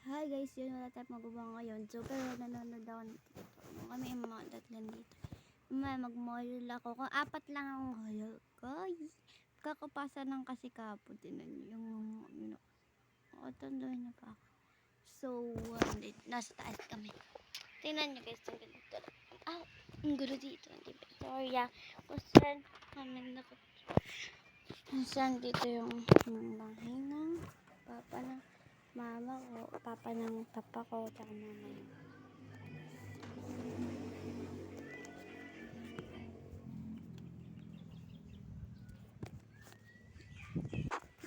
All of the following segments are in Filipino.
Hi guys, yun wala tayong magawa ngayon. So, pero nanonood ako nito. Kami yung mga datlan dito. Mag-mall ako. Kung apat lang ang halo, guys. Kakapasa ng kasi kapo. Tinan nyo yung, tandoon niyo pa ako. So, nasa taas kami. Tinan nyo guys, ang ganito lang. Ang gulo dito. Victoria. Kung saan kami kung saan dito yung bahay ng papa ng mama ko, papa ng papa ko, tsaka mama yun.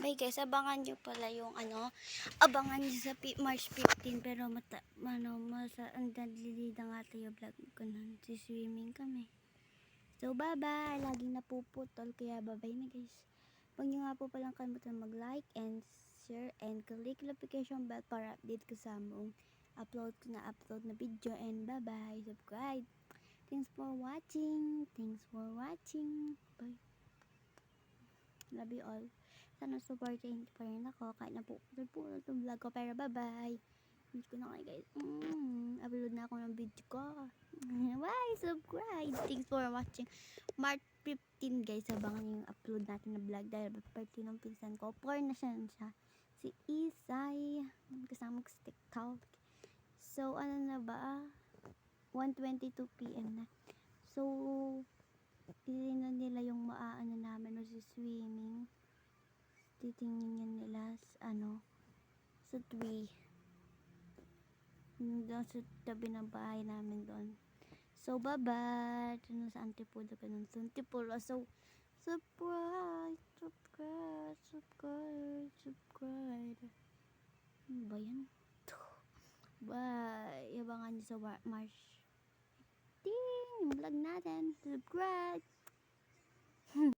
Bye guys, abangan nyo pala yung abangan nyo sa March 15, pero ang dalilida nga tayo vlog ko nun, swimming kami. So bye bye, laging napuputol, kaya bye bye na guys. Huwag nyo nga po palang kalimutan mag-like and share and click notification bell para update ko sa mong upload na video, and bye bye, subscribe. Thanks for watching. Bye. Love you all. Sana supportin pa rin ako kahit na po yung vlog ko, pero bye bye. Miss ko na kayo guys. Upload na ako ng video ko. Bye, subscribe. Thanks for watching. March 15 guys, abangan yung upload natin na vlog dahil birthday ng pinsan ko. 4 na siya. Si Isay. Kasama ko sa TikTok. So, na ba? 1:22 PM na. So, titingnan nila yung maaano namin si swimming. Titingnan nila sa tree. Doon sa tabi ng bahay namin doon. So, bye-bye. Doon sa Antipodo ka nun. So, Antipodo. So, subscribe. Ano ba yan? Bye. Abangan nyo sa March 15. Yung vlog natin. Subscribe.